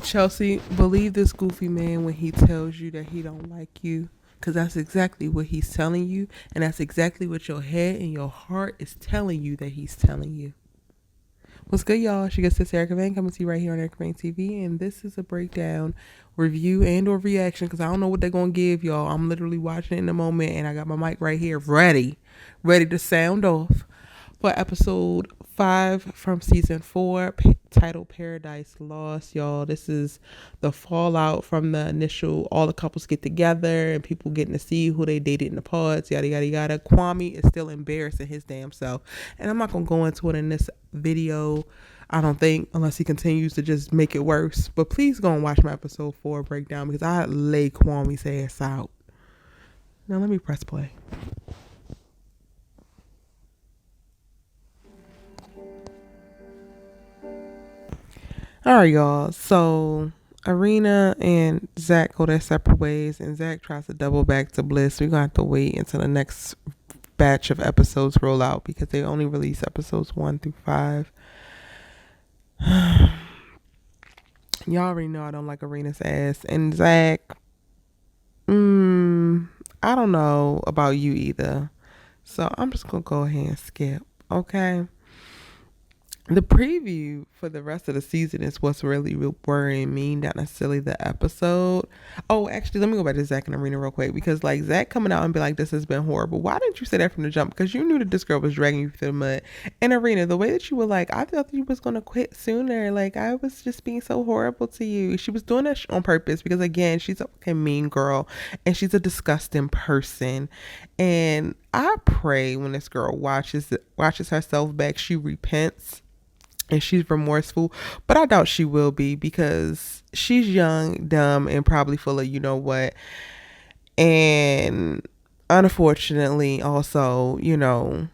Chelsea, believe this goofy man when he tells you that he don't like you. Because that's exactly what he's telling you. And that's exactly what your head and your heart is telling you that he's telling you. What's good, y'all? She gets this Erica Vane coming to you right here on Erica Vane TV. And this is a breakdown, review, and or reaction. Because I don't know what they're going to give y'all. I'm literally watching it in the moment. And I got my mic right here ready to sound off for episode 5 from season 4, titled Paradise Lost. Y'all, this is the fallout from the initial, all the couples get together and people getting to see who they dated in the pods, yada yada yada. Kwame is still embarrassing his damn self, and I'm not gonna go into it in this video, I don't think, unless he continues to just make it worse. But please go and watch my episode 4 breakdown, because I lay Kwame's ass out. Now let me press play. All right, y'all. So Irina and Zach go their separate ways, and Zach tries to double back to Bliss. We're going to have to wait until the next batch of episodes roll out, because they only release episodes 1 through 5. Y'all already know I don't like Irina's ass. And Zach, I don't know about you either. So I'm just going to go ahead and skip, okay? The preview for the rest of the season is what's really worrying me, not necessarily the episode. Oh, actually, let me go back to Zach and Irina real quick, because like Zach coming out and be like, this has been horrible. Why didn't you say that from the jump? Because you knew that this girl was dragging you through the mud. And Irina, the way that you were like, I thought you was going to quit sooner. Like, I was just being so horrible to you. She was doing that on purpose, because again, she's a fucking mean girl and she's a disgusting person. And I pray when this girl watches herself back, she repents and she's remorseful, but I doubt she will be, because she's young, dumb, and probably full of you know what. And unfortunately, also, you know,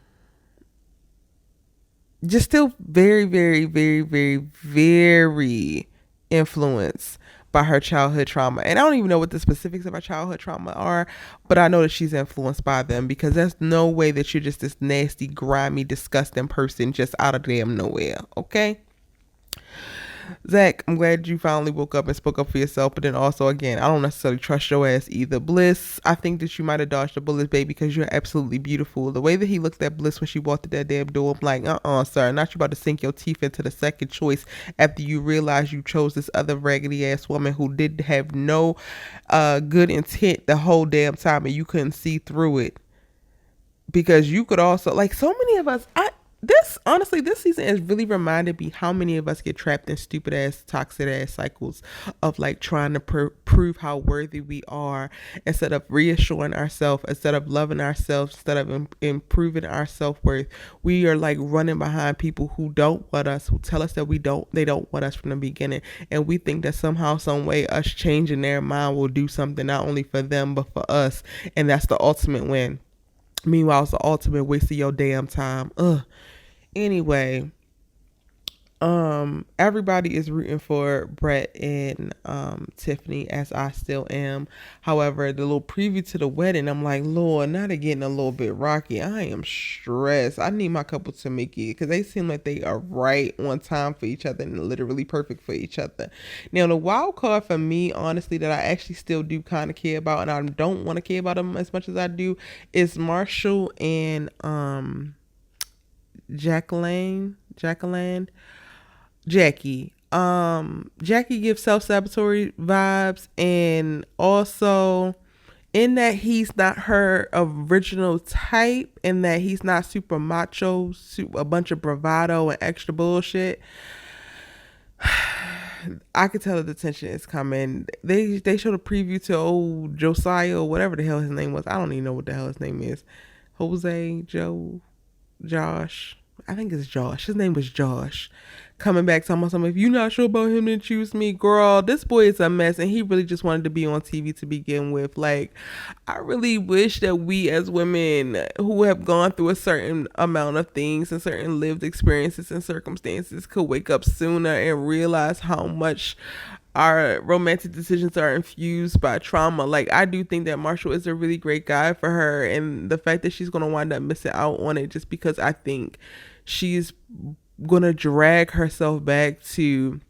just still very, very, very, very, very influenced by her childhood trauma. And I don't even know what the specifics of her childhood trauma are, but I know that she's influenced by them, because there's no way that you're just this nasty, grimy, disgusting person just out of damn nowhere, okay? Zach, I'm glad you finally woke up and spoke up for yourself, but then also, again, I don't necessarily trust your ass either. Bliss, I think that you might have dodged the bullets, babe, because you're absolutely beautiful. The way that he looked at Bliss when she walked through that damn door, I'm like, sir, not you about to sink your teeth into the second choice after you realize you chose this other raggedy ass woman who did have no good intent the whole damn time, and you couldn't see through it. Because you could also, like, so many of us, this season has really reminded me how many of us get trapped in stupid ass, toxic ass cycles of like trying to prove how worthy we are, instead of reassuring ourselves, instead of loving ourselves, instead of improving our self-worth. We are like running behind people who don't want us, who tell us that they don't want us from the beginning. And we think that somehow, some way, us changing their mind will do something not only for them, but for us. And that's the ultimate win. Meanwhile, it's the ultimate waste of your damn time. Anyway, everybody is rooting for Brett and Tiffany, as I still am. However, the little preview to the wedding, I'm like, Lord, now they're getting a little bit rocky. I am stressed. I need my couple to make it, because they seem like they are right on time for each other and literally perfect for each other. Now, the wild card for me, honestly, that I actually still do kind of care about, and I don't want to care about them as much as I do, is Marshall and Jackie. Jackie gives self-sabotage vibes, and also in that he's not her original type, and that he's not super macho, a bunch of bravado and extra bullshit. I could tell that the tension is coming. They showed a preview to old Josiah, or whatever the hell his name was. I don't even know what the hell his name is. Jose, Joe, Josh. I think it's Josh. His name was Josh. Coming back talking about something. If you're not sure about him, then choose me. Girl, this boy is a mess, and he really just wanted to be on TV to begin with. Like, I really wish that we as women who have gone through a certain amount of things and certain lived experiences and circumstances could wake up sooner and realize how much our romantic decisions are infused by trauma. Like, I do think that Marshall is a really great guy for her, and the fact that she's going to wind up missing out on it just because I think she's going to drag herself back to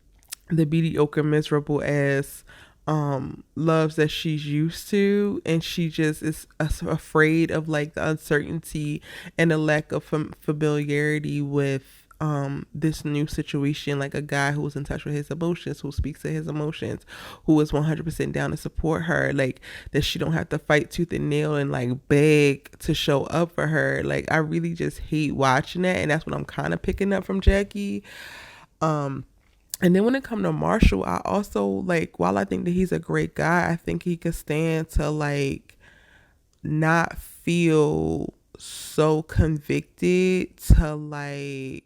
the mediocre, miserable ass loves that she's used to, and she just is afraid of like the uncertainty and the lack of familiarity with this new situation, like a guy who's in touch with his emotions, who speaks to his emotions, who is 100% down to support her, like that she don't have to fight tooth and nail and like beg to show up for her. Like I really just hate watching that, and that's what I'm kind of picking up from Jackie. um and then when it comes to Marshall, I also like, while I think that he's a great guy, I think he could stand to like not feel so convicted to like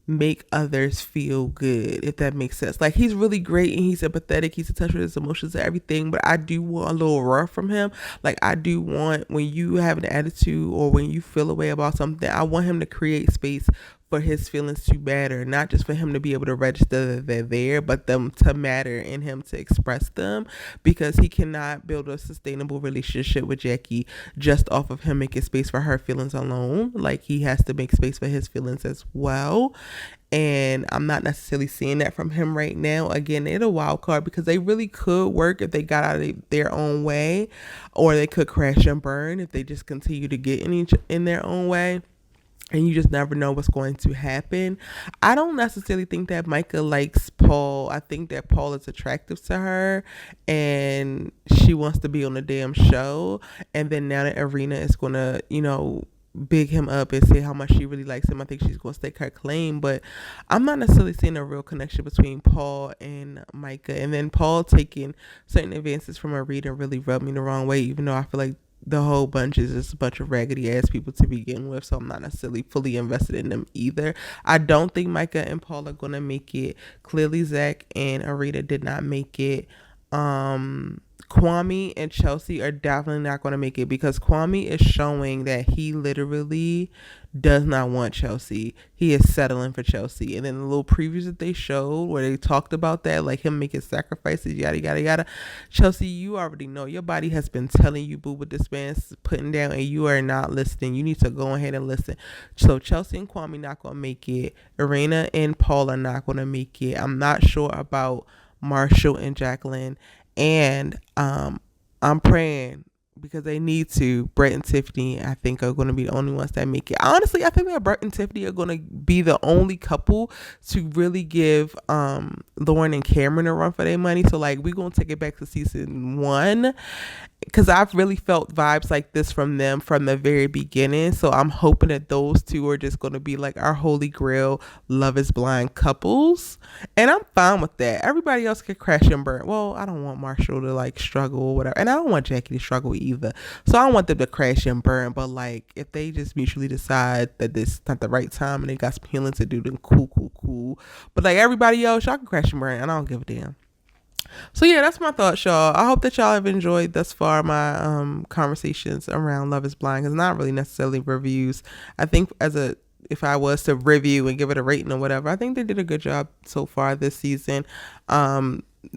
make others feel good, if that makes sense. Like he's really great and he's empathetic, he's in touch with his emotions and everything, but I do want a little rough from him. Like I do want, when you have an attitude or when you feel a way about something, I want him to create space for his feelings to matter, not just for him to be able to register that they're there, but them to matter and him to express them, because he cannot build a sustainable relationship with Jackie just off of him making space for her feelings alone. Like he has to make space for his feelings as well. And I'm not necessarily seeing that from him right now. Again, it's a wild card because they really could work if they got out of their own way, or they could crash and burn if they just continue to get in their own way. And you just never know what's going to happen. I don't necessarily think that Micah likes Paul. I think that Paul is attractive to her and she wants to be on the damn show. And then now that Irina is going to, big him up and say how much she really likes him, I think she's going to stake her claim. But I'm not necessarily seeing a real connection between Paul and Micah. And then Paul taking certain advances from Irina really rubbed me the wrong way, even though I feel like the whole bunch is just a bunch of raggedy ass people to begin with, so I'm not necessarily fully invested in them either. I don't think Micah and Paul are gonna make it. Clearly Zach and Arita did not make it. Kwame and Chelsea are definitely not going to make it, because Kwame is showing that he literally does not want Chelsea. He is settling for Chelsea. And then the little previews that they showed where they talked about that, like him making sacrifices, yada, yada, yada. Chelsea, you already know. Your body has been telling you, boo, what this man's putting down, and you are not listening. You need to go ahead and listen. So Chelsea and Kwame not going to make it. Irina and Paul are not going to make it. I'm not sure about Marshall and Jacqueline. And I'm praying, because they need to. Brett and Tiffany, I think, are going to be the only ones that make it. Honestly, I think that Brett and Tiffany are going to be the only couple to really give Lauren and Cameron a run for their money. So, like, we're going to take it back to season 1, because I've really felt vibes like this from them from the very beginning. So I'm hoping that those two are just going to be like our holy grail Love is Blind couples. And I'm fine with that. Everybody else can crash and burn. Well, I don't want Marshall to like struggle or whatever. And I don't want Jackie to struggle either. So I don't want them to crash and burn. But like, if they just mutually decide that this is not the right time and they got some healing to do, then cool. But like everybody else, y'all can crash and burn. And I don't give a damn. So yeah, that's my thoughts, y'all. I hope that y'all have enjoyed thus far my conversations around Love is Blind, because not really necessarily reviews. I think if I was to review and give it a rating or whatever, I think they did a good job so far this season.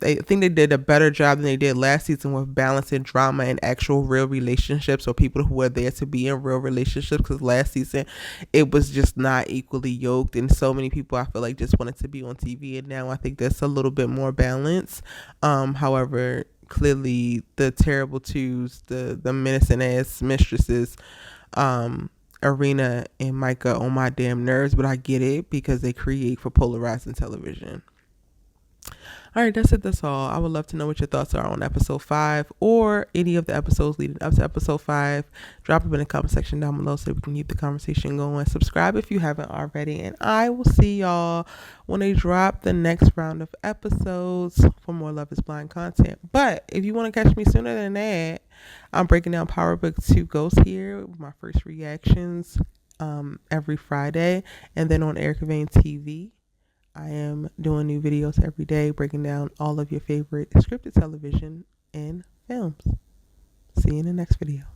I think they did a better job than they did last season with balancing drama and actual real relationships, or people who are there to be in real relationships, because last season it was just not equally yoked, and so many people I feel like just wanted to be on TV, and now I think there's a little bit more balance. However, clearly the terrible twos, the menacing ass mistresses, Irina and Micah, on my damn nerves, but I get it because they create for polarizing television. All right, that's all. I would love to know what your thoughts are on episode 5 or any of the episodes leading up to episode 5. Drop them in the comment section down below so we can keep the conversation going. Subscribe if you haven't already, and I will see y'all when they drop the next round of episodes for more Love is Blind content. But if you want to catch me sooner than that, I'm breaking down Power Book 2 Ghost here with my first reactions every Friday, and then on Erica Vane TV. I am doing new videos every day, breaking down all of your favorite scripted television and films. See you in the next video.